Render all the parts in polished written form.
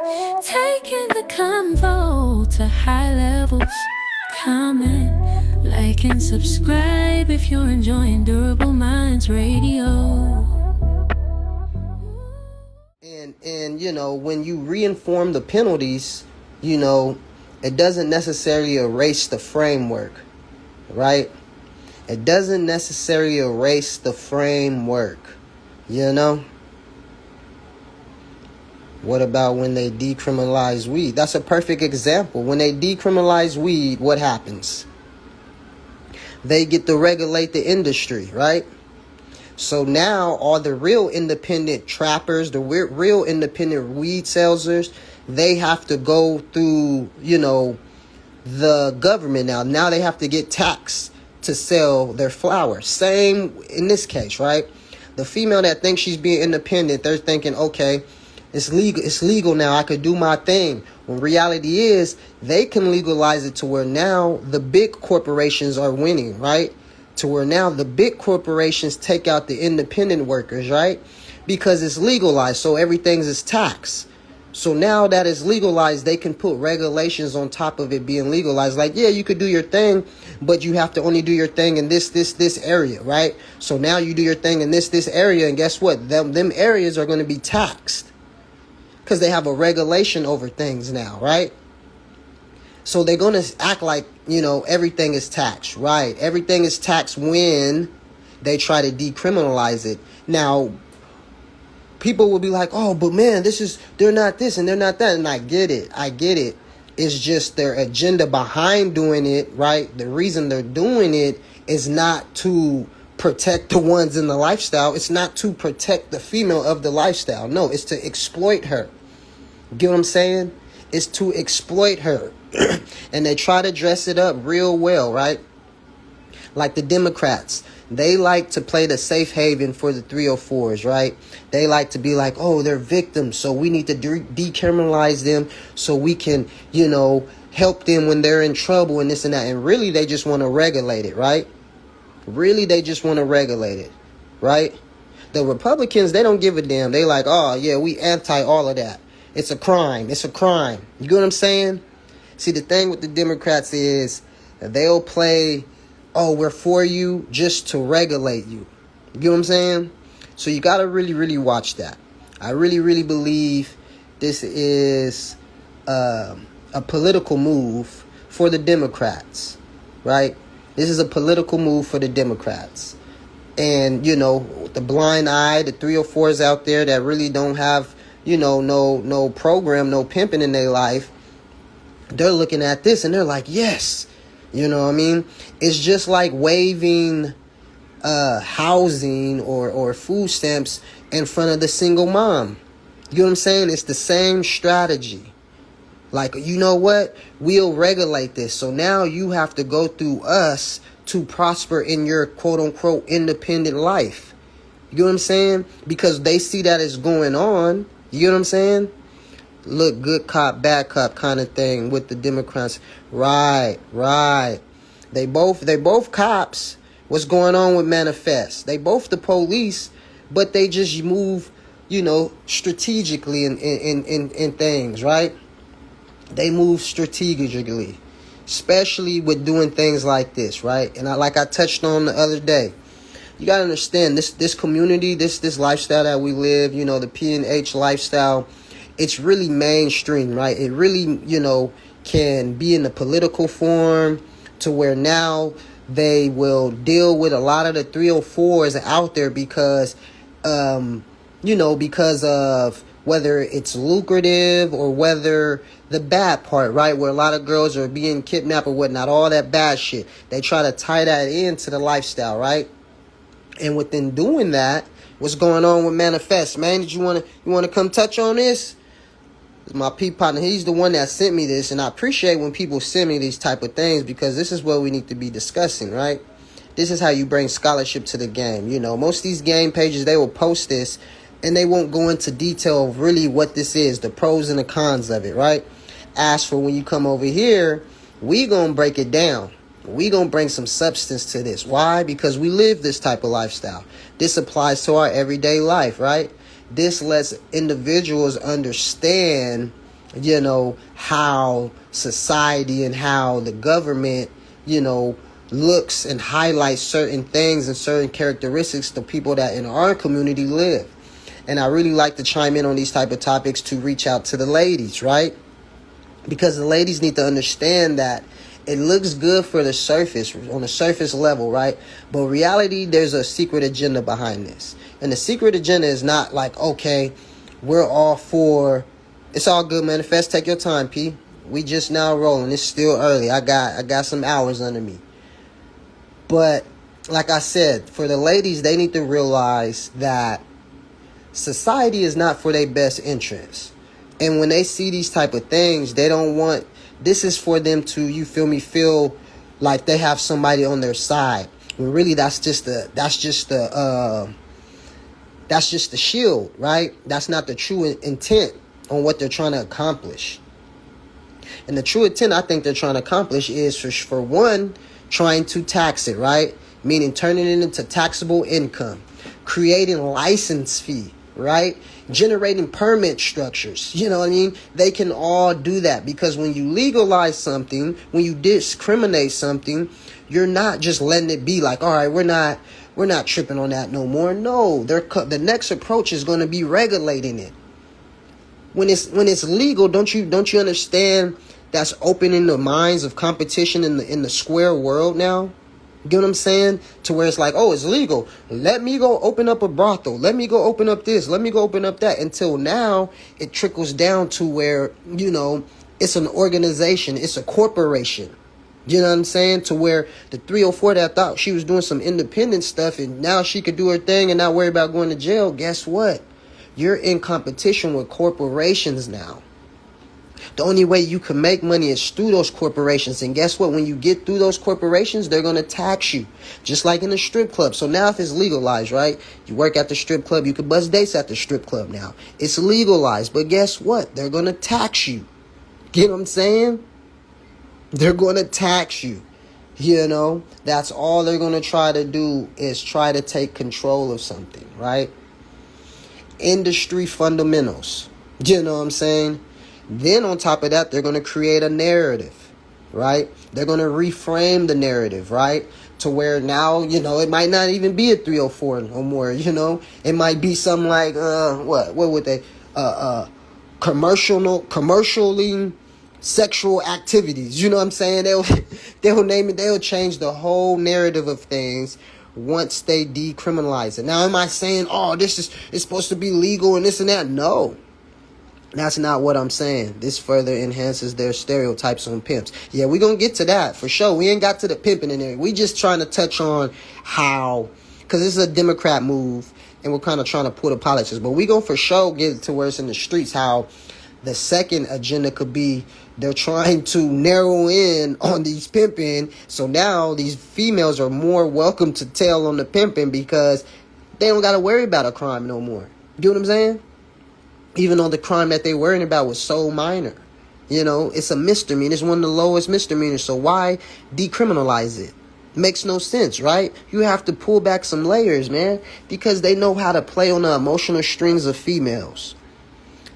Taking the convo to high levels. Comment, like, and subscribe if you're enjoying Durable Minds Radio. And when you reinform the penalties, it doesn't necessarily erase the framework, right? It doesn't necessarily erase the framework, What about when they decriminalize weed? That's a perfect example. When they decriminalize weed, what happens? They get to regulate the industry, right? So now all the real independent trappers, the real independent weed sellers, they have to go through, the government now. Now they have to get taxed to sell their flower. Same in this case, right? The female that thinks she's being independent, they're thinking, okay, it's legal now. I could do my thing. When reality is, they can legalize it to where now the big corporations are winning, right? To where now the big corporations take out the independent workers, right? Because it's legalized, so everything is taxed. So now that it's legalized, they can put regulations on top of it being legalized. Like, yeah, you could do your thing, but you have to only do your thing in this area, right? So now you do your thing in this area, and guess what? Them areas are going to be taxed because they have a regulation over things now, right? So they're going to act like, everything is taxed, right? Everything is taxed when they try to decriminalize it. Now, people will be like, oh, but man, they're not this and they're not that. And I get it. It's just their agenda behind doing it, right? The reason they're doing it is not to protect the ones in the lifestyle. It's not to protect the female of the lifestyle. No, it's to exploit her. Get what I'm saying? It's to exploit her. And they try to dress it up real well, right? Like the Democrats. They like to play the safe haven for the 304s, right? They like to be like, oh, they're victims, so we need to decriminalize them so we can, help them when they're in trouble and this and that. And really, they just want to regulate it, right? Really, they just want to regulate it, right? The Republicans, they don't give a damn. They like, oh, yeah, we anti all of that. It's a crime. It's a crime. You get what I'm saying? See, the thing with the Democrats is they'll play, oh, we're for you just to regulate you. You get what I'm saying? So you got to really, really watch that. I really, really believe this is a political move for the Democrats, right? This is a political move for the Democrats. And, the blind eye, the 304s out there that really don't have, no program, no pimping in their life, they're looking at this and they're like, yes. You know what I mean? It's just like waiving housing or food stamps in front of the single mom. You know what I'm saying? It's the same strategy. Like, you know what? We'll regulate this. So now you have to go through us to prosper in your quote-unquote independent life. You know what I'm saying? Because they see that it's going on. You know what I'm saying? Look, good cop, bad cop kind of thing with the Democrats. Right. They both cops. What's going on with Manifest? They both the police, but they just move, strategically in things, right? They move strategically, especially with doing things like this, right? And like I touched on the other day, you got to understand this community, this lifestyle that we live, the P&H lifestyle, it's really mainstream, right? It really, can be in the political form to where now they will deal with a lot of the 304s out there because, because of whether it's lucrative or whether the bad part, right? Where a lot of girls are being kidnapped or whatnot, all that bad shit. They try to tie that into the lifestyle, right? And within doing that, what's going on with Manifest, man? Did you want to come touch on this? My partner, he's the one that sent me this, and I appreciate when people send me these type of things because this is what we need to be discussing, right? This is how you bring scholarship to the game. Most of these game pages, they will post this, and they won't go into detail of really what this is, the pros and the cons of it, right? As for when you come over here, we gonna break it down. We gonna bring some substance to this. Why? Because we live this type of lifestyle. This applies to our everyday life, right? This lets individuals understand how society and how the government, looks and highlights certain things and certain characteristics to people that in our community live. And I really like to chime in on these type of topics to reach out to the ladies, right? Because the ladies need to understand that it looks good for the surface, on the surface level, right? But reality, there's a secret agenda behind this. And the secret agenda is not like, okay, we're all for, it's all good, manifest, take your time, P. We just now rolling. It's still early. I got some hours under me. But like I said, for the ladies, they need to realize that society is not for their best interests. And when they see these type of things, they don't want, this is for them to, you feel me, feel like they have somebody on their side. When really that's just the shield, right? That's not the true intent on what they're trying to accomplish. And the true intent I think they're trying to accomplish is for one, trying to tax it, right? Meaning turning it into taxable income, creating license fee, right? Generating permit structures. You know what I mean? They can all do that because when you legalize something, when you discriminate something, you're not just letting it be like, all right, we're not tripping on that no more. No, the next approach is going to be regulating it. When it's legal, don't you understand that's opening the minds of competition in the square world now? You get what I'm saying? To where it's like, oh, it's legal. Let me go open up a brothel. Let me go open up this. Let me go open up that. Until now, it trickles down to where, it's an organization. It's a corporation. You know what I'm saying? To where the 304 that thought she was doing some independent stuff and now she could do her thing and not worry about going to jail. Guess what? You're in competition with corporations now. The only way you can make money is through those corporations. And guess what? When you get through those corporations, they're going to tax you. Just like in the strip club. So now if it's legalized, right? You work at the strip club. You can bust dates at the strip club now. It's legalized. But guess what? They're going to tax you. Get what I'm saying? They're going to tax you. That's all they're going to try to do is try to take control of something, right? Industry fundamentals. You know what I'm saying? Then on top of that, they're going to create a narrative, right? They're going to reframe the narrative, right? To where now, it might not even be a 304 no more, It might be something like, what would they, commercially sexual activities. You know what I'm saying? They'll name it, they'll change the whole narrative of things once they decriminalize it. Now, am I saying, oh, it's supposed to be legal and this and that? No. That's not what I'm saying. This further enhances their stereotypes on pimps. Yeah, we're going to get to that for sure. We ain't got to the pimping in there. We just trying to touch on how, because this is a Democrat move, and we're kind of trying to pull the politics. But we going to for sure get to where it's in the streets, how the second agenda could be they're trying to narrow in on these pimping. So now these females are more welcome to tell on the pimping because they don't got to worry about a crime no more. You know what I'm saying? Even though the crime that they worrying about was so minor. It's a misdemeanor. It's one of the lowest misdemeanors. So why decriminalize it? Makes no sense, right? You have to pull back some layers, man. Because they know how to play on the emotional strings of females.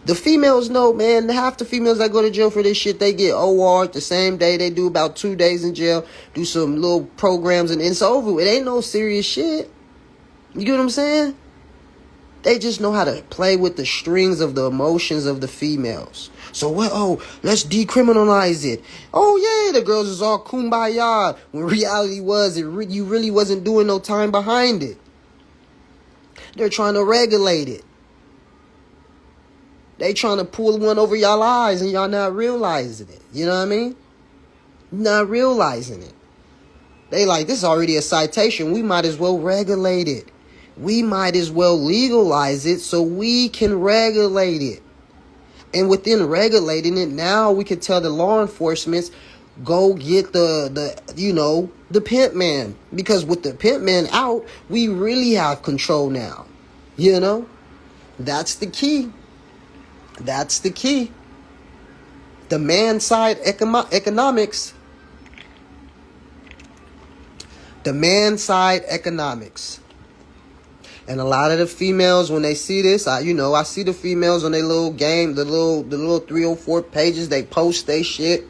The females know, man. Half the females that go to jail for this shit, they get OR the same day. They do about 2 days in jail. Do some little programs and it's over. It ain't no serious shit. You get what I'm saying? They just know how to play with the strings of the emotions of the females. So what? Oh, let's decriminalize it. Oh yeah, the girls is all kumbaya. When reality was, you really wasn't doing no time behind it. They're trying to regulate it. They trying to pull one over y'all eyes and y'all not realizing it. You know what I mean? Not realizing it. They like, this is already a citation. We might as well regulate it. We might as well legalize it so we can regulate it. And within regulating it, now we can tell the law enforcement, go get the pimp man. Because with the pimp man out, we really have control now. That's the key. That's the key. The man side economics. The man side economics. And a lot of the females, when they see this, I see the females on their little game, the little 3 or 4 pages, they post they shit.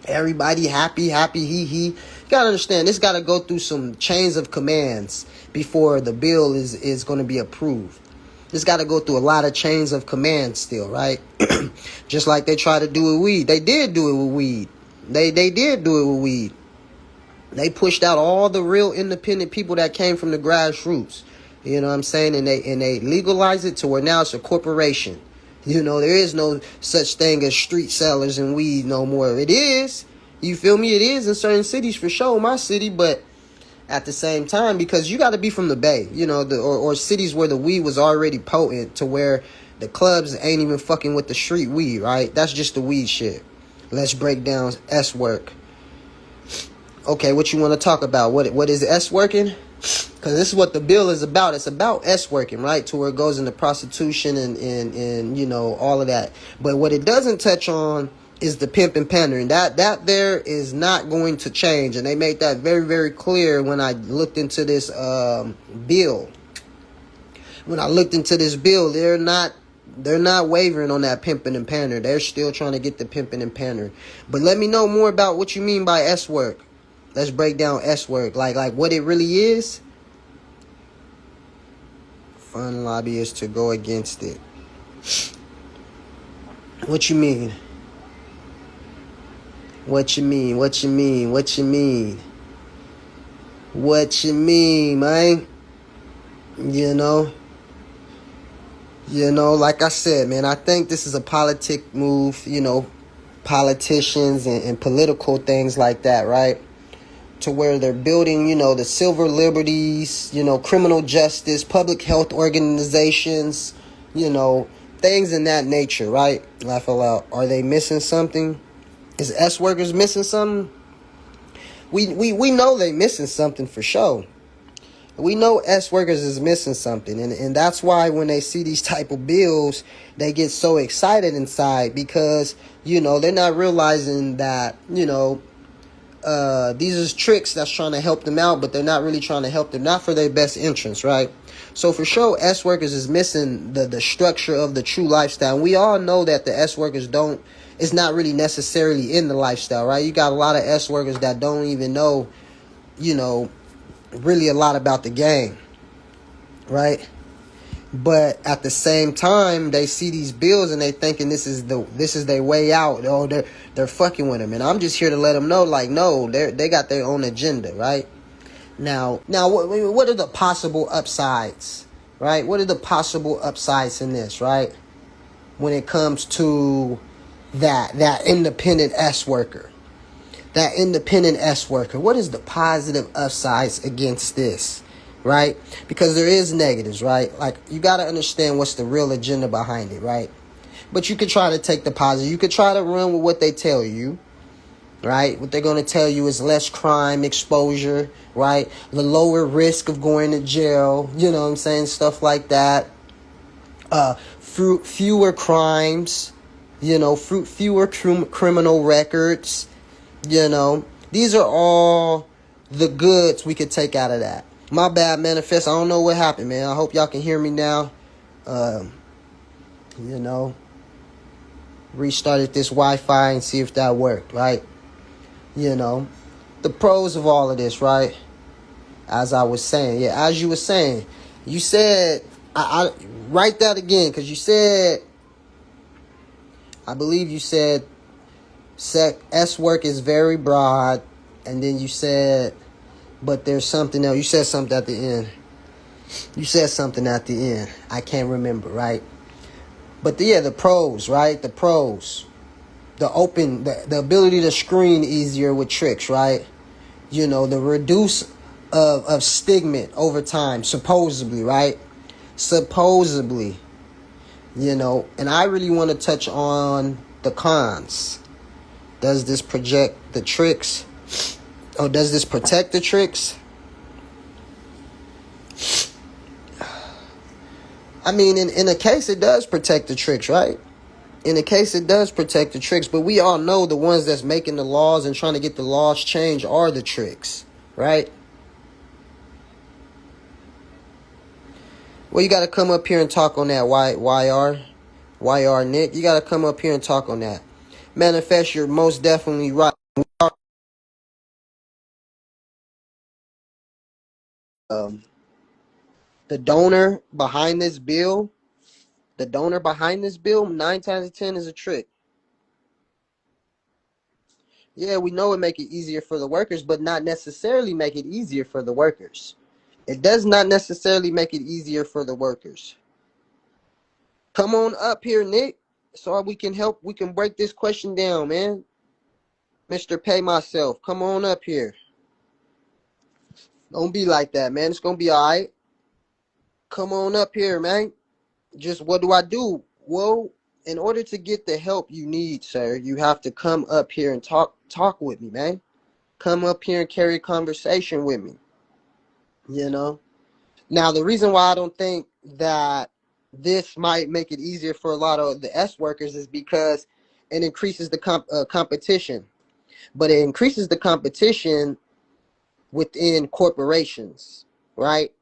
Everybody happy, hee. You gotta understand, this gotta go through some chains of commands before the bill is gonna be approved. This gotta go through a lot of chains of commands still, right? Just like they try to do with weed. They did do it with weed. They did do it with weed. They pushed out all the real independent people that came from the grassroots. You know what I'm saying? And they legalized it to where now it's a corporation. You know, there is no such thing as street sellers and weed no more. It is. You feel me? It is in certain cities for sure, my city, but at the same time, because you got to be from the Bay, you know, or cities where the weed was already potent to where the clubs ain't even fucking with the street weed, right? That's just the weed shit. Let's break down S work. Okay, what you want to talk about? What is S working? Because this is what the bill is about. It's about S working, right? To where it goes into prostitution and you know, all of that. But what it doesn't touch on is the pimp and pandering. That there is not going to change. And they made that very, very clear when I looked into this bill. When I looked into this bill, they're not wavering on that pimping and pandering. They're still trying to get the pimping and pandering. But let me know more about what you mean by S work. Let's break down S work. Like what it really is. Fund lobbyists to go against it. What you mean? What you mean? What you mean? What you mean? What you mean, man? You know, like I said, man, I think this is a politic move, you know, politicians and political things like that, right? To where they're building, you know, the civil liberties, you know, criminal justice, public health organizations, you know, things in that nature, right? Laugh aloud. Are they missing something? Is S workers missing something? We know they missing something for sure. We know S workers is missing something. And that's why when they see these type of bills, they get so excited inside because, you know, they're not realizing that, you know, these are tricks that's trying to help them out, but they're not really trying to help them, not for their best interests, right? So for sure, S workers is missing the structure of the true lifestyle. And we all know that the S workers it's not really necessarily in the lifestyle, right? You got a lot of S workers that don't even know, you know, really a lot about the game, right? But at the same time, they see these bills and they thinking this is their way out. Oh, they're fucking with them, and I'm just here to let them know, like, no, they got their own agenda, right? Now, what are the possible upsides, right? What are the possible upsides in this, right? When it comes to that independent S worker, what is the positive upsides against this? Right? Because there is negatives, right? Like, you got to understand what's the real agenda behind it, right? But you could try to take the positive. You could try to run with what they tell you, right? What they're going to tell you is less crime exposure, right? The lower risk of going to jail, you know what I'm saying? Stuff like that. Fewer crimes, you know, fewer criminal records, you know. These are all the goods we could take out of that. My bad, Manifest. I don't know what happened, man. I hope y'all can hear me now. You know, restarted this Wi-Fi and see if that worked, right? You know, the pros of all of this, right? As I was saying, as you were saying, you said, I write that again, because you said, I believe you said, S work is very broad, and then you said, but there's something else. You said something at the end. I can't remember, right? But the pros, right? The pros. The ability to screen easier with tricks, right? You know, the reduce of stigma over time, supposedly, right? Supposedly. You know, and I really want to touch on the cons. Does this project the tricks? Oh, does this protect the tricks? I mean, in a case, it does protect the tricks, right? In a case, it does protect the tricks. But we all know the ones that's making the laws and trying to get the laws changed are the tricks, right? Well, you got to come up here and talk on that. YR Nick. You got to come up here and talk on that. Manifest, you're most definitely right. Um, the donor behind this bill, nine times out of 10 is a trick. Yeah, we know it make it easier for the workers, but not necessarily make it easier for the workers. It does not necessarily make it easier for the workers. Come on up here, Nick, so we can help. We can break this question down, man. Mr. Pay Myself, come on up here. Don't be like that, man. It's gonna be all right. Come on up here, man. Just what do I do? Well, in order to get the help you need, sir, you have to come up here and talk with me, man. Come up here and carry a conversation with me. You know. Now, the reason why I don't think that this might make it easier for a lot of the S workers is because it increases the competition, but it increases the competition within corporations, right?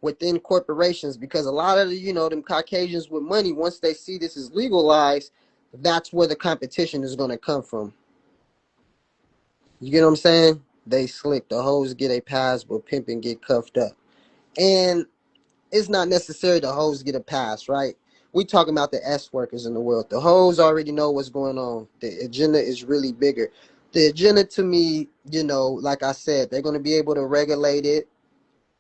Within corporations, because a lot of the, them Caucasians with money, once they see this is legalized, that's where the competition is going to come from. You get what I'm saying? They slick. The hoes get a pass, but pimping get cuffed up. And it's not necessary the hoes get a pass, right? We talking about the S workers in the world. The hoes already know what's going on. The agenda is really bigger. The agenda to me, like I said, they're going to be able to regulate it.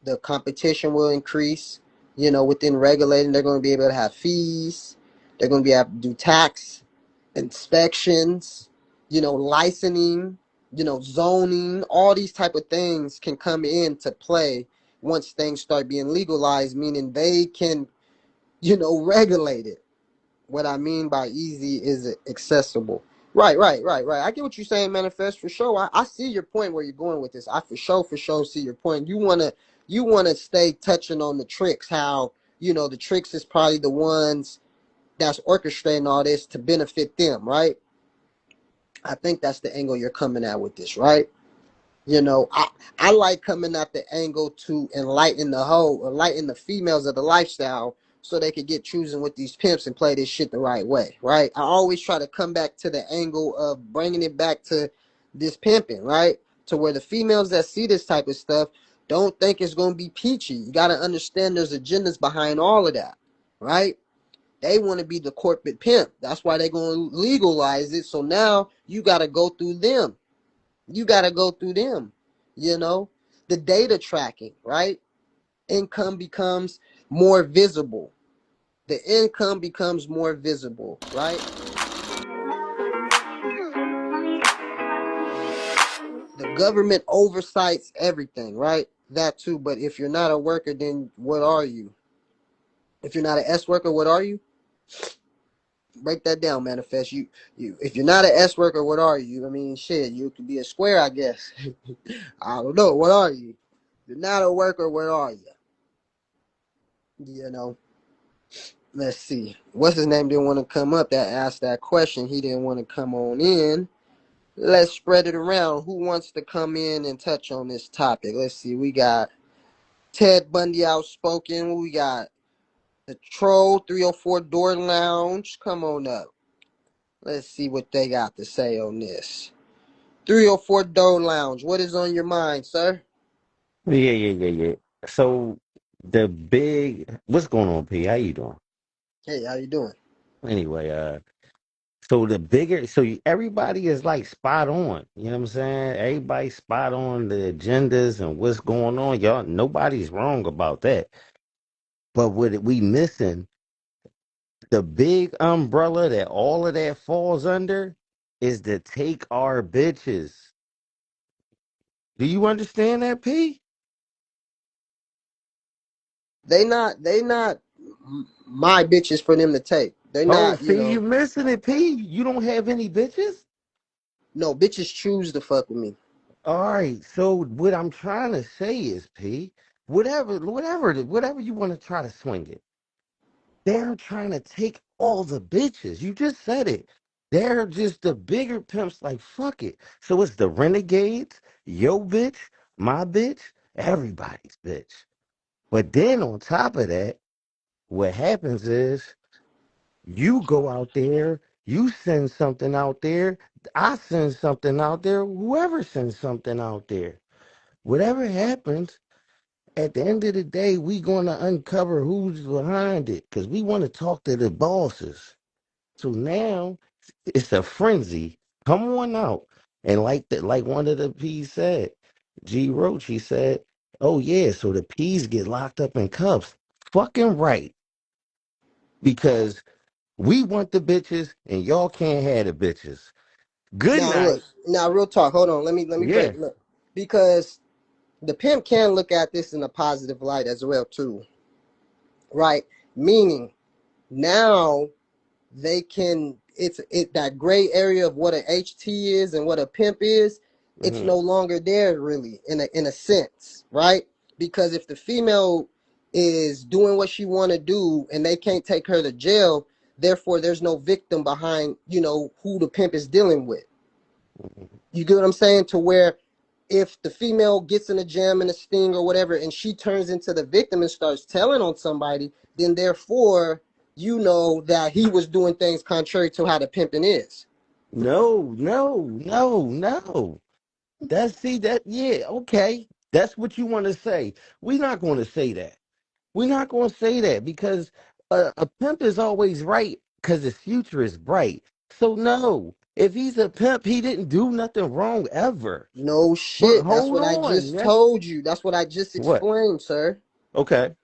The competition will increase. Within regulating, they're going to be able to have fees. They're going to be able to do tax inspections, licensing, zoning. All these type of things can come into play once things start being legalized, meaning they can, regulate it. What I mean by easy is accessible. Right. I get what you're saying, Manifest, for sure. I see your point where you're going with this. I for sure see your point. You wanna stay touching on the tricks, how, the tricks is probably the ones that's orchestrating all this to benefit them, right? I think that's the angle you're coming at with this, right? I like coming at the angle to enlighten the females of the lifestyle so they could get choosing with these pimps and play this shit the right way, right? I always try to come back to the angle of bringing it back to this pimping, right? To where the females that see this type of stuff don't think it's going to be peachy. You got to understand there's agendas behind all of that, right? They want to be the corporate pimp. That's why they're going to legalize it. So now you got to go through them. The data tracking, right? Income becomes more visible. The income becomes more visible, right? The government oversights everything, right? That too. But if you're not a worker, then what are you? If you're not an S worker, what are you? Break that down, Manifest. You. If you're not an S worker, what are you? I mean, shit, you could be a square, I guess. I don't know. What are you? If you're not a worker, what are you? You know. Let's see. What's his name didn't want to come up that asked that question. He didn't want to come on in. Let's spread it around. Who wants to come in and touch on this topic? Let's see. We got Ted Bundy outspoken. We got the Troll 304 Door Lounge. Come on up. Let's see what they got to say on this. 304 Door Lounge. What is on your mind, sir? Yeah. So what's going on, P? How you doing? Hey, how you doing? Anyway, so everybody is like spot on. You know what I'm saying? Everybody spot on the agendas and what's going on. Y'all, nobody's wrong about that. But what we missing, the big umbrella that all of that falls under, is to take our bitches. Do you understand that, P? They not my bitches for them to take. They're Oh, not, see, you missing it, P. You don't have any bitches? no, bitches choose to fuck with me. All right, so what I'm trying to say is, P, whatever you want to try to swing it, they're trying to take all the bitches. You just said it. They're just the bigger pimps. Like fuck it. So it's the renegades, yo bitch, my bitch, everybody's bitch. But then on top of that, what happens is you go out there, you send something out there, I send something out there, whoever sends something out there. Whatever happens, at the end of the day, we going to uncover who's behind it because we want to talk to the bosses. So now it's a frenzy. Come on out. And like that, like one of the P's said, G Roach, he said, oh yeah, so the P's get locked up in cuffs. Fucking right. Because we want the bitches and y'all can't have the bitches. Good Now look, night. now real talk. Hold on, let me Yeah. break. Look, because the pimp can look at this in a positive light as well too, right? Meaning now they can it that gray area of what a HT is and what a pimp is, it's Hmm. no longer there really in a sense, right? Because if the female is doing what she want to do and they can't take her to jail, therefore there's no victim behind, who the pimp is dealing with. You get what I'm saying? To where if the female gets in a jam and a sting or whatever, and she turns into the victim and starts telling on somebody, then therefore you know that he was doing things contrary to how the pimping is. No, no, no, no. That's see that yeah, okay. That's what you want to say. We're not going to say that. We're not going to say that because a pimp is always right because his future is bright. So no, if he's a pimp, he didn't do nothing wrong ever. No But shit. That's hold what I on, just that's told you. That's what I just what? explained, sir. Okay.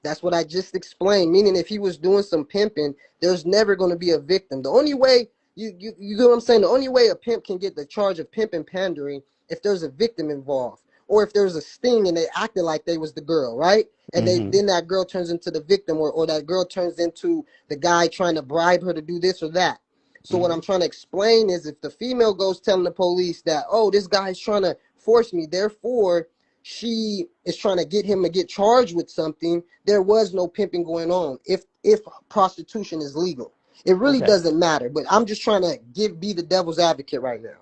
That's what I just explained. Meaning, if he was doing some pimping, there's never going to be a victim. The only way you get what I'm saying. The only way a pimp can get the charge of pimp and pandering if there's a victim involved, or if there's a sting and they acted like they was the girl, right? And they Mm-hmm. then that girl turns into the victim, or that girl turns into the guy trying to bribe her to do this or that. So what Mm-hmm. I'm trying to explain is if the female goes telling the police that, oh, this guy's trying to force me, therefore she is trying to get him to get charged with something, there was no pimping going on if prostitution is legal. It really Okay. doesn't matter, but I'm just trying to be the devil's advocate right now.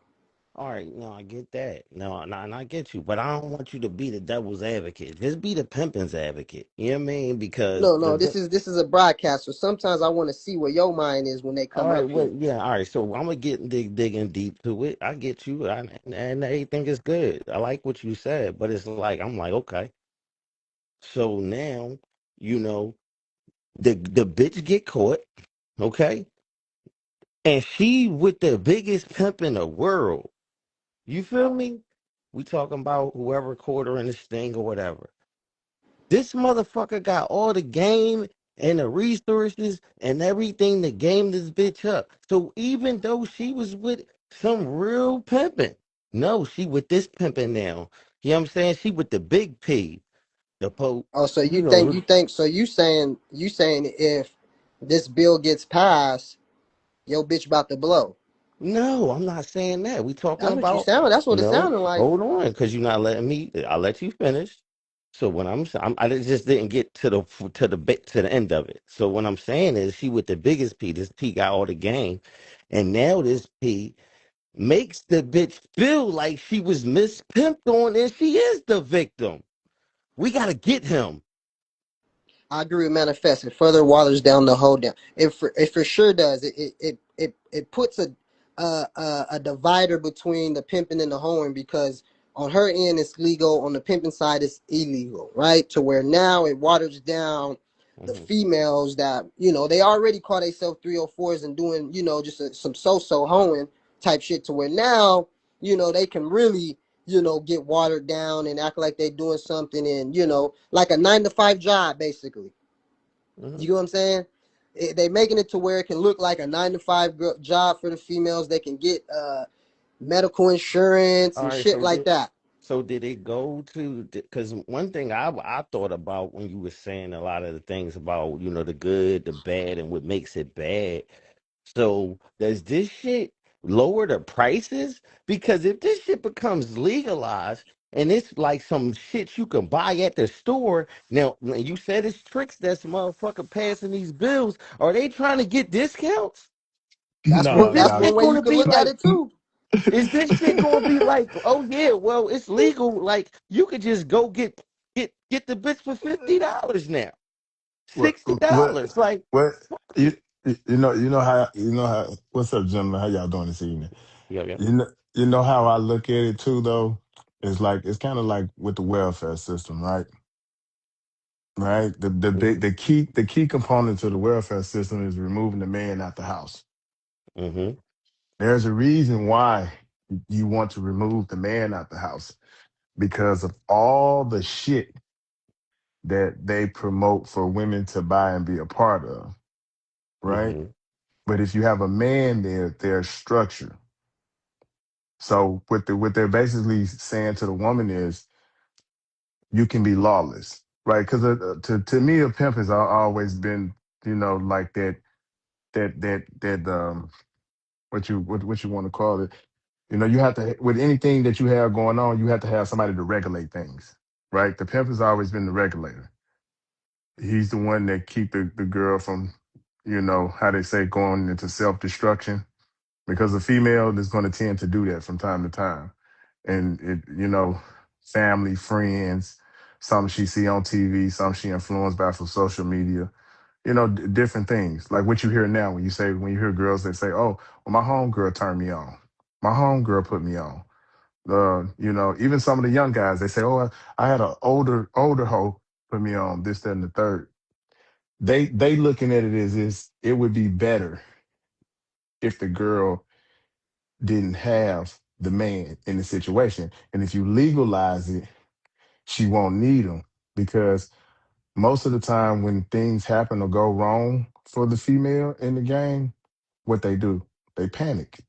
All right, no, I get that. No, no, and I get you, but I don't want you to be the devil's advocate. Just be the pimpin's advocate. You know what I mean? Because No, no, this is a broadcast, so sometimes I want to see where your mind is when they all come right, up well, here. yeah, all right. So I'm gonna get digging deep to it. I get you, and everything is good. I like what you said, but it's like I'm like, okay. So now, you know, the bitch get caught, okay, and she with the biggest pimp in the world. You feel me? We talking about whoever caught her in this thing or whatever. This motherfucker got all the game and the resources and everything to game this bitch up. So even though she was with some real pimping, no, she with this pimping now. You know what I'm saying? She with the big P, the po, Oh, so you you know. think so you saying if this bill gets passed, your bitch about to blow. No, I'm not saying that. We talking That's what you about sound. That's what it no. sounded like. Hold on, because you're not letting me. I'll let you finish. So when I just didn't get to the end of it. So what I'm saying is, she with the biggest P. This P got all the game, and now this P makes the bitch feel like she was mispimped on, and she is the victim. We gotta get him. I agree with manifest. It further waters down the whole down. It for sure does. It puts a divider between the pimping and the hoeing because on her end it's legal, on the pimping side it's illegal, right? To where now it waters down the Hmm. females that they already call themselves 304s and doing just some so hoeing type shit to where now they can really get watered down and act like they doing something and, like a 9 to 5 job, basically. Hmm. You know what I'm saying? They making it to where it can look like a 9 to 5 job for the females. They can get medical insurance All and right, shit like that. so did it go to? Because one thing I thought about when you were saying a lot of the things about the good, the bad, and what makes it bad. So does this shit lower the prices? Because if this shit becomes legalized and it's like some shit you can buy at the store, now when you said it's tricks that's motherfucker passing these bills. Are they trying to get discounts? That's Is one. No, this That's no. one shit way going you to could be look at like? it too. Is this shit gonna be like, oh yeah, well it's legal, like you could just go get. Get the bitch for $50 now, What what $60. Like, what fuck you it. you know how what's up, gentlemen? How y'all doing this evening? Yeah, yeah. You know how I look at it too though? It's kind of like with the welfare system, right? Right? Mm-hmm. The key component to the welfare system is removing the man out the house. Mm-hmm. There's a reason why you want to remove the man out the house because of all the shit that they promote for women to buy and be a part of, right? Mm-hmm. But if you have a man there, there's structure. So what they're basically saying to the woman is you can be lawless, right? Because to me, a pimp has always been, like that what you want to call it. You have to, with anything that you have going on, you have to have somebody to regulate things, right? The pimp has always been the regulator. He's the one that keep the girl from, how they say, going into self destruction because the female is going to tend to do that from time to time. And family, friends, some she see on TV, some she influenced by from social media, different things. Like what you hear now when you hear girls that say, "Oh, well, my homegirl turned me on. My homegirl put me on." Even some of the young guys, they say, "Oh, I had an older hoe put me on this, that, and the third." They looking at it as is it would be better if the girl didn't have the man in the situation. And if you legalize it, she won't need him because most of the time when things happen or go wrong for the female in the game, what they do, they panic,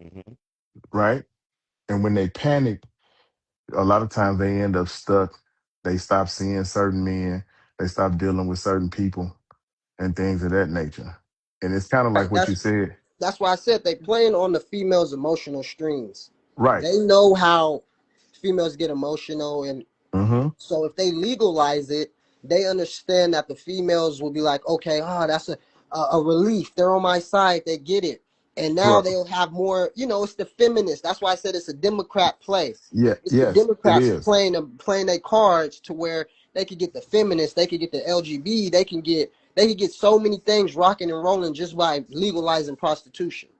Mm-hmm. right? And when they panic, a lot of times they end up stuck. They stop seeing certain men, they stop dealing with certain people and things of that nature. And it's kind of Right. like what you said. That's why I said they playing on the female's emotional strings. Right. They know how females get emotional, and Mm-hmm. so if they legalize it, they understand that the females will be like, okay, that's a relief. They're on my side. They get it, and now Right. they'll have more. It's the feminists. That's why I said it's a Democrat play. Yeah. It's the Yes, it Democrats is. playing their cards to where they could get the feminists, they could get the LGB, they could get so many things rocking and rolling just by legalizing prostitution.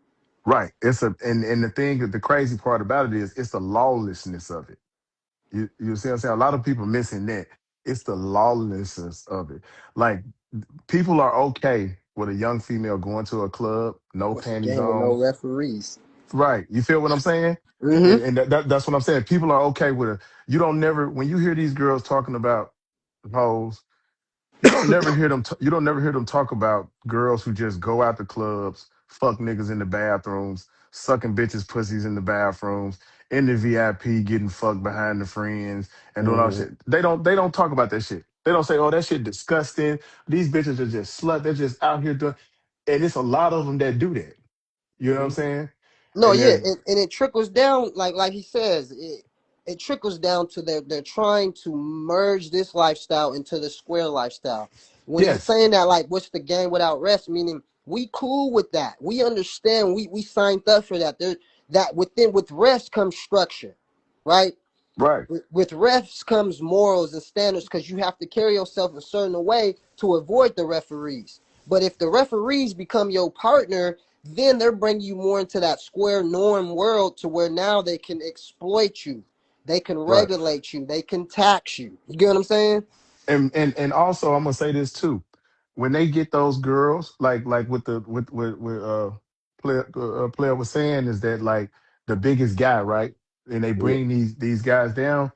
Right. And the thing, the crazy part about it is it's the lawlessness of it. You see what I'm saying? A lot of people missing that. It's the lawlessness of it. Like people are okay with a young female going to a club, no It's a panties game with on. no referees. Right. You feel what I'm saying? And, Mm-hmm. and that's what I'm saying. People are okay with it. You don't never when you hear these girls talking about hoes, you don't never hear them talk about girls who just go out to clubs, fuck niggas in the bathrooms, sucking bitches pussies in the bathrooms, in the VIP getting fucked behind the friends and doing all that Mm-hmm. shit. They don't talk about that shit. They don't say, "Oh, that shit disgusting. These bitches are just slut. They're just out here doing." And it's a lot of them that do that. You know what I'm Mm-hmm. saying? No, And yeah, there's and it trickles down like he says, it trickles down to they're trying to merge this lifestyle into the square lifestyle. When he's yes, saying that, like, what's the game without rest? Meaning we cool with that. We understand. We signed up for that. There that with rest comes structure, right? right, With refs comes morals and standards because you have to carry yourself a certain way to avoid the referees. But if the referees become your partner, then they're bringing you more into that square norm world to where now they can exploit you, they can right. regulate you, they can tax you. You get what I'm saying? And also I'm gonna say this too. When they get those girls, like with the with player was saying is that like the biggest guy, right? And they Yeah. bring these guys down.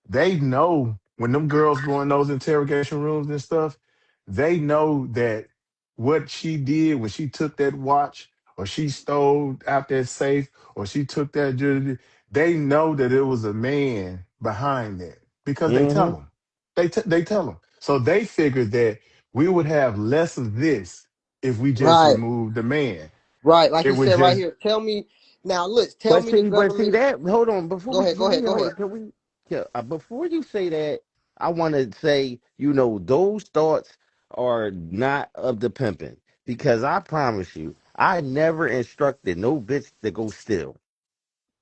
They know when them girls go in those interrogation rooms and stuff, they know that what she did when she took that watch or she stole out that safe or she took that jewelry, they know that it was a man behind that because they tell Mm-hmm. them. They tell them. So they figured that we would have less of this if we just Right, removed the man. right. Like It he would said right just here. Tell me now. Look, tell But me the see, but see government. that. Hold on, before Go we ahead. Go before ahead. we Go hold ahead. on, can we? Yeah, before you say that, I want to say, those thoughts are not of the pimping because I promise you, I never instructed no bitch to go steal.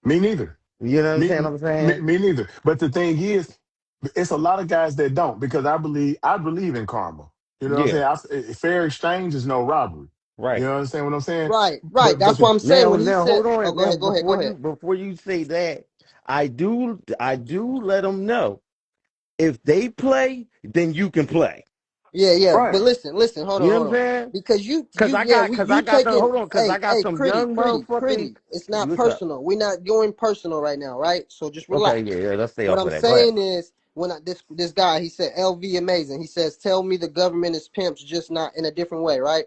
me neither. You know what I'm Me, saying? I'm me, saying. me neither. But the thing is, It's a lot of guys that don't because I believe in karma. You know what Yeah, I'm saying? Fair exchange is no robbery. You right. know what I'm saying? What I'm saying? Right, right. But That's what the I'm saying. Now, When he now, said, hold "Oh, on. go Now, ahead, go ahead, go before ahead." you say that, I do let them know if they play, then you can play. Yeah, yeah. right. But listen, listen. You know what Hold I'm on. saying? Because yeah, Cause I you got the taking. hold on, cause I Hey, got hey, some pretty, young pretty, motherfuckers. pretty. It's not What's up? personal. We're not going personal right now, right? So just Okay, relax. yeah, let's stay What off I'm of that. Go ahead. saying is, this guy, he said, "LV amazing." He says, "Tell me the government is pimps, just not in a different way," right?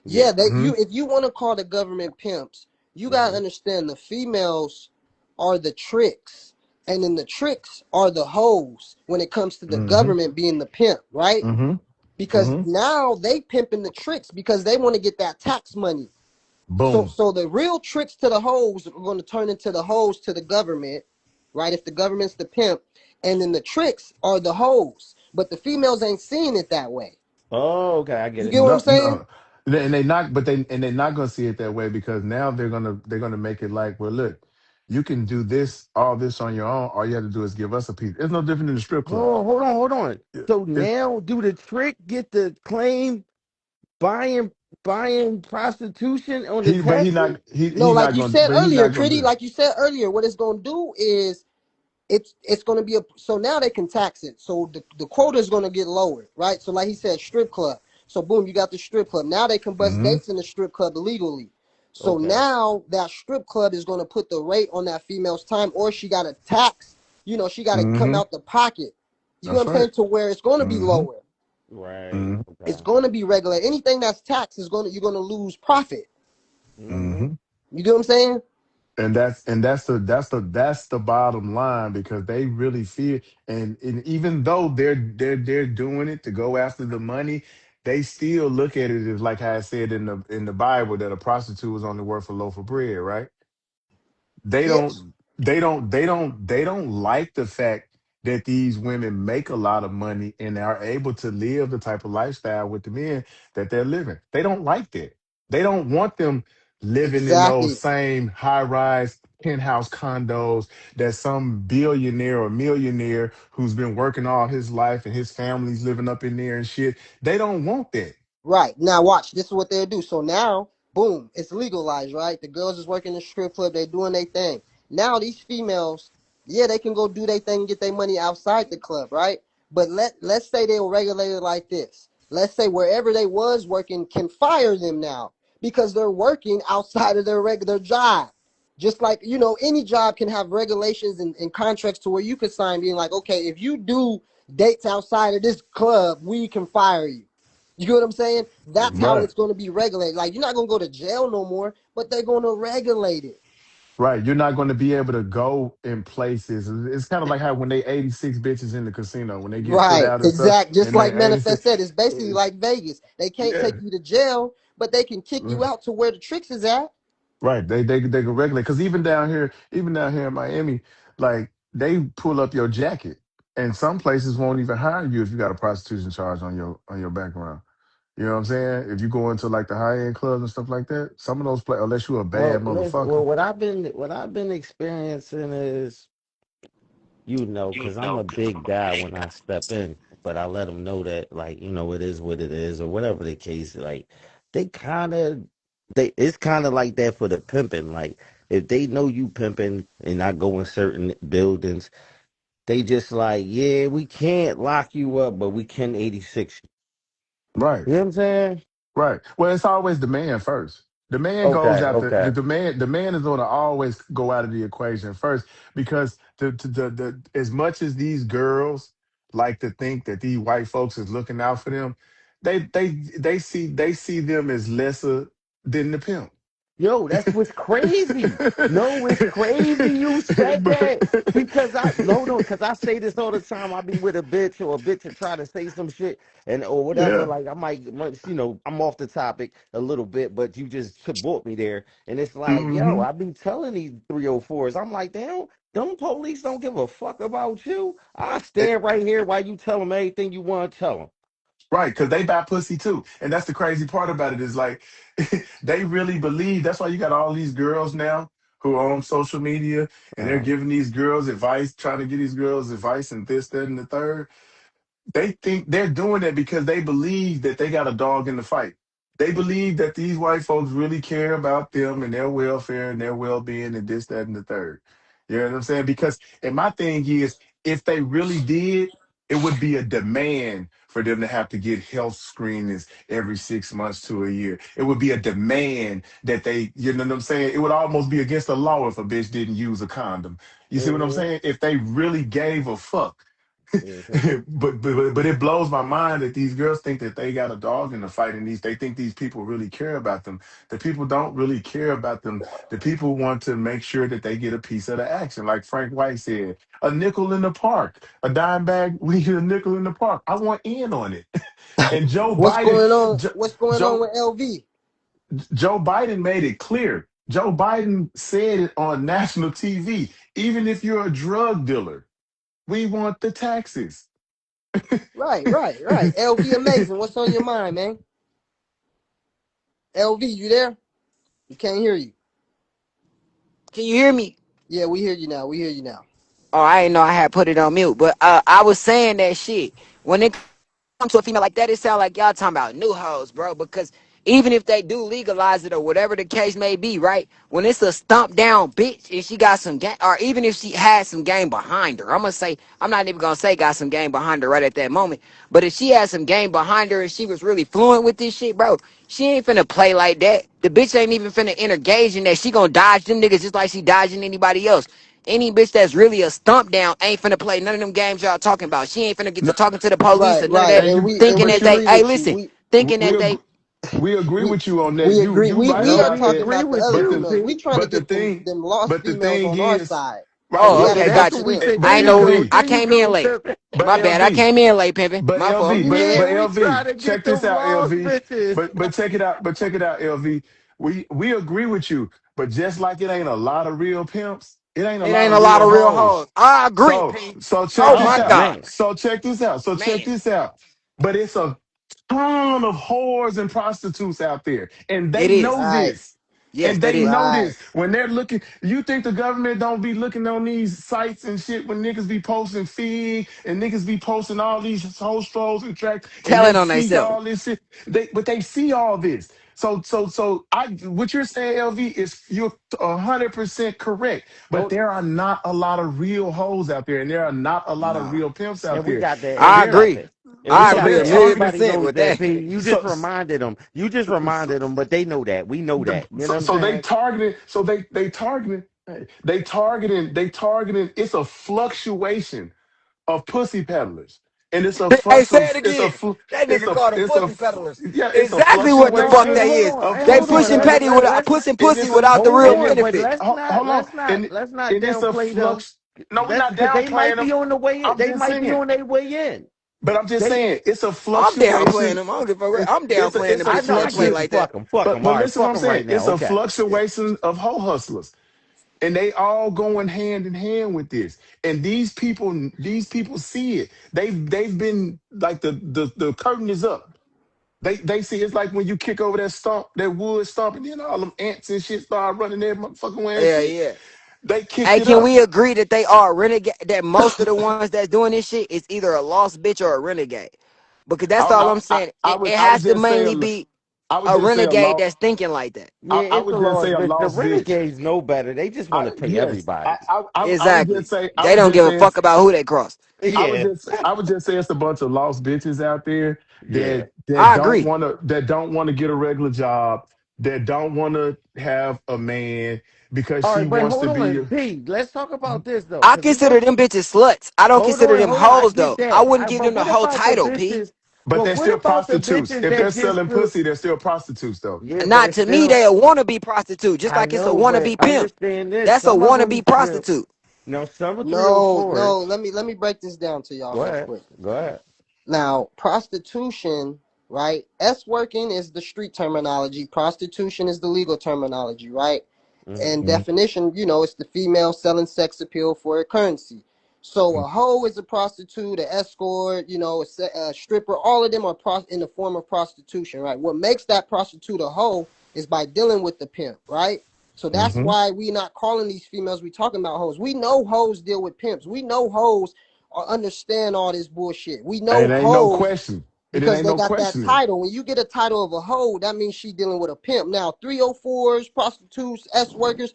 Yeah, Yeah. Hmm. if you want to call the government pimps, you gotta Hmm. understand the females are the tricks, and then the tricks are the hoes when it comes to the Hmm. government being the pimp, right? Hmm. Because Hmm. now they pimping the tricks because they want to get that tax money. So Boom. so the real tricks to the hoes are going to turn into the hoes to the government, right? If the government's the pimp, and then the tricks are the hoes, but the females ain't seeing it that way. Oh, okay, I get You it. get what I'm No, saying? no. And they not, but they're not gonna see it that way because now they're gonna make it like, well, look, you can do this, all this on your own. All you have to do is give us a piece. It's no different than the strip club. Oh, hold on, hold on. So It's now do the trick get the claim buying buying prostitution on the but he taxes? not he No, he not gonna, but he not gonna do it. like you said earlier, what it's gonna do is it's going to be a so now they can tax it. So the quota is going to get lowered, right? So like he said, strip club. So boom, you got the strip club. Now they can bust Hmm. dates in the strip club illegally. So Okay. now that strip club is going to put the rate on that female's time, or she got to tax. She got to come Hmm. out the pocket. You know what That's I'm right. saying? To where it's going to be Hmm. lower. Right. Hmm. It's Okay. going to be regulated. Anything that's taxed is going to you're going to lose profit. Mm-hmm. Hmm. You get what I'm saying? And that's the bottom line because they really feel, and even though they're doing it to go after the money, they still look at it as like how I said in the Bible that a prostitute was only worth a loaf of bread, right? They Yes. don't like the fact that these women make a lot of money and are able to live the type of lifestyle with the men that they're living. They don't like that. They don't want them living in those Exactly. same high-rise penthouse condos that some billionaire or millionaire who's been working all his life and his family's living up in there and shit. They don't want that. Right. Now watch. This is what they'll do. So now, boom, it's legalized, right? The girls is working the strip club, they doing their thing. Now these females, yeah, they can go do their thing and get their money outside the club, right? But let's say they were regulated like this. Let's say wherever they was working can fire them now because they're working outside of their regular job. Just like, any job can have regulations and contracts to where you could sign being like, okay, if you do dates outside of this club, we can fire you. You get what I'm saying? That's how Right. it's going to be regulated. Like you're not going to go to jail no more, but they're going to regulate it. Right. You're not going to be able to go in places. It's kind of like how when they 86 bitches in the casino, when they get put Right, out and stuff, exact. Just and they like 86. Manifest said, it's basically uh, like Vegas. They can't Yeah. take you to jail, but they can kick you out to where the tricks is at. Right. They can regulate. Because even down here in Miami, like they pull up your jacket. And some places won't even hire you if you got a prostitution charge on your background. You know what I'm saying? If you go into like the high end clubs and stuff like that, some of those play unless you're a bad Well, listen. Well, motherfucker. what I've been experiencing is, because I'm a big guy when I step in, but I let them know that, like, it is what it is, or whatever the case. Like, they kind of, it's kind of like that for the pimping. Like, if they know you pimping and I go in certain buildings, they just like, yeah, we can't lock you up, but we can 86 you. Right. You know what I'm saying? Right. Well, it's always the man first. The man goes Okay, after okay. the man is going to always go out of the equation first because as much as these girls like to think that these white folks is looking out for them, they see them as lesser than the pimp. Yo, that's what's crazy. No, it's crazy you said But- that because no, because I say this all the time. I be with a bitch or a bitch and try to say some shit or whatever. yeah. Like I I'm off the topic a little bit, but you just brought me there, and it's like, yo, Hmm. I be telling these 304s. I'm like, damn, them police don't give a fuck about you. I stand right here while you tell them everything you want to tell them. Right, because they buy pussy too. And that's the crazy part about it is like they really believe that's why you got all these girls now who own social media, and they're Uh, giving these girls advice, trying to get these girls advice and this, that, and the third. They think they're doing that because they believe that they got a dog in the fight. They believe that these white folks really care about them and their welfare and their well-being and this, that, and the third. You know what I'm saying? Because, and my thing is, if they really did, it would be a demand for them to have to get health screenings every 6 months to a year. It would be a demand that they, you know what I'm saying? It would almost be against the law if a bitch didn't use a condom. You see what I'm mm-hmm, saying? If they really gave a fuck. mm-hmm. but it blows my mind that these girls think that they got a dog in the fight, and they think these people really care about them. The people don't really care about them. The people want to make sure that they get a piece of the action, like Frank White said, a nickel in the park, a dime bag. We get a nickel in the park. I want in on it. And Joe What's Biden, going on? jo- What's going on Joe with LV? Joe Biden made it clear. Joe Biden said it on national TV. Even if you're a drug dealer, we want the taxes. Right. LV amazing. What's on your mind, man? LV, you there? We can't hear you. Can you hear me? Yeah, we hear you now. We hear you now. Oh, I didn't know I had put it on mute, but I was saying that shit. When it comes to a female like that, it sound like y'all talking about new hoes, bro. Because even if they do legalize it or whatever the case may be, right? When it's a stump down bitch and she got some game, or even if she has some game behind her, I'm not even gonna say got some game behind her right at that moment. But if she has some game behind her and she was really fluent with this shit, bro, she ain't finna play like that. The bitch ain't even finna engage in that. She gonna dodge them niggas just like she dodging anybody else. Any bitch that's really a stump down ain't finna play none of them games y'all talking about. She ain't finna get No, to talking to the police or none of Right. that. and Thinking We but that you they, agree hey, with you. listen, thinking we that agree, they, we agree We with you on that. we You agree. you We right we No, are about we talking that. agree about the with other But you, the females. We P. trying to but the get thing them lost but the females thing on our is, side. right, We oh, Yeah, got to okay, that's got what capture you. we them. said. but I ain't There you know, go. LV, I There you came in go. late. but My bad, I LV, came in late, pimping. but My fault. LV, Yeah, but we LV, try to get check this them out, lost LV. bitches. But check it out, LV. We agree with you, but just like it ain't a lot of real pimps, it ain't a It lot ain't of a lot real of real hoes. hoes. I agree, So P. so check Oh this my Oh out. God, man, So check this out. So check man. this out. But it's a ton of whores and prostitutes out there, and It they is. know Right. this. Yes, And that they is. know Right. this when they're looking. You think the government don't be looking on these sites and shit when niggas be posting feed and niggas be posting all these whole strolls and tracks and they Telling on see themselves. all this shit. But they see all this. So I what you're saying, LV, is you're 100% correct. But don't there are not a lot of real hoes out there, and there are not a lot of Nah, real pimps out and we there. got that, and And we I they're got agree. that, and we I so got agree they're a that. million targeting. Everybody percent knows with that, that. P. You just So reminded them. You just reminded them, but they know that. We know that. You know what I'm so they saying? targeting. So they targeting. They targeting. It's a fluctuation of pussy peddlers, and it's a Hey, flux say it of again. That it's nigga a called them it's a pussy peddlers. yeah, it's a Exactly what the No, fuck hey, fluctuation they hold is. on, of hey, They hold pussy on. pushing Let's petty peddlers, let, without let's pushing and pussy it's a without the hold real and it on, but benefits. hold on, let's not and it's a downplay them. flux. No, we're Let's not because they might downplaying be them. on the way. I'm They just might be saying. on their way in. But I'm just They, saying it's a I'm down fluctuation. playing them. I don't give a fuck. I'm down playing It's the a I bitches know. that play Yeah, fluctuation. like that. fuck them. But All right, listen, what fuck I'm them saying, right now. it's a Okay. fluctuation of hoe hustlers, and they all going hand in hand with this. And these people see it. They've been like the curtain is up. They see it's like when you kick over that wood stump, and then all them ants and shit start running their motherfucking way and Yeah, shit. yeah. They kicked Hey, it can up. we agree that they are renegade? That most of the ones that's doing this shit is either a lost bitch or a renegade. Because that's all I'm saying. It I would has to just say mainly be I would a just say a renegade law. that's thinking like that. Yeah, I it's a would just say loss, a but the lost bitch. Renegades know better. They just want to pay Yes, everybody. I would just Exactly. say They don't give a fuck about who they cross. Yeah, I would just say it's a bunch of lost bitches out there yeah. I agree. that don't want to get a regular job, that don't want to have a man because All she right, but wants hold to be. on, P. Let's talk about this though, I because we consider don't. them bitches sluts. I don't consider them Hold on. I hoes get though. I that. wouldn't give But them the what whole about the title, P. bitches? But But they're what still about the prostitutes. bitches If that they're just selling feel? pussy, they're still prostitutes though. Yeah, but Not it's to me, still. they a wannabe prostitute, just I like it's a know, but wannabe pimp. understand this. That's a Some of them wannabe feel. prostitute. No, some are three or No, four. no. Let me break this down to y'all Go real ahead. quick. Go ahead. Now, prostitution, right? S working is the street terminology. Prostitution is the legal terminology, right? Hmm. And definition, it's the female selling sex appeal for a currency. So a hoe is a prostitute, an escort, a stripper. All of them are in the form of prostitution, right? What makes that prostitute a hoe is by dealing with the pimp, right? So that's Mm-hmm. why we not calling these females. We talking about hoes. We know hoes deal with pimps. We know hoes understand all this bullshit. We know And it ain't no hoes question. And it because ain't they no got that questioning. title. When you get a title of a hoe, that means she dealing with a pimp. Now, 304s, prostitutes, S workers,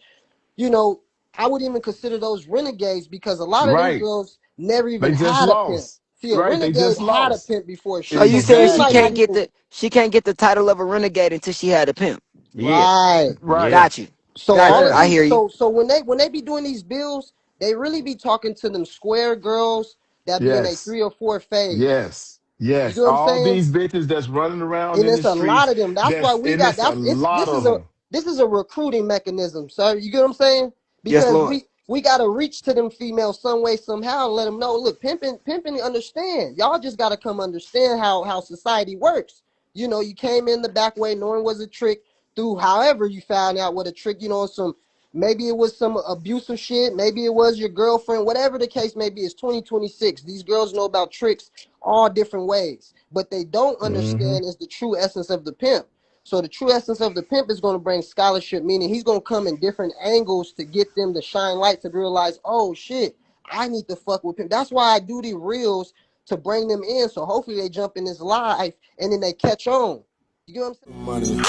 you know, I would even consider those renegades because a lot of them Right. girls never even They just had a pimp. lost. See, a Right. They renegade just had a lost. pimp before. So you She saying she might not can't Exactly. get even the title of a renegade until she had a pimp? Yeah. right. Yeah. Right. Got you. So Got all you. of Yeah. I these, hear you. so when they be doing these bills, they really be talking to them square girls that be in a Yes. 3 or 4 phase. Yes. You Yes. get what I'm All saying? these bitches that's running around And in the it's a lot streets. of them. That's why we And got it's a that's it's lot of them. this is a recruiting mechanism, sir. You get what I'm saying? Yes, Because Lord. we gotta reach to them females some way somehow and let them know. Look, pimping, understand. Y'all just gotta come understand how society works. You know, you came in the back way, knowing it was a trick. Through however you found out what a trick. You know, some maybe it was some abusive shit. Maybe it was your girlfriend. Whatever the case may be, it's 2026. These girls know about tricks all different ways. But they don't Mm-hmm. understand is the true essence of the pimp. So the true essence of the pimp is going to bring scholarship, meaning he's going to come in different angles to get them to shine light to realize, oh shit, I need to fuck with pimp. That's why I do the reels to bring them in. So hopefully they jump in this live and then they catch on. You get what I'm saying? Money.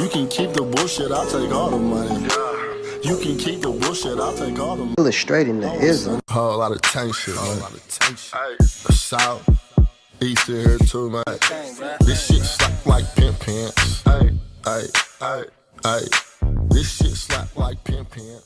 You can keep the bullshit, I'll take all the money. You can keep the bullshit, I'll take all the money. Illustrating the ism. Whole lot of tank shit, man. The South, East here too, man. This shit slap like pimp pants. Ay, ay, ay, ay. This shit slap like pimp pants.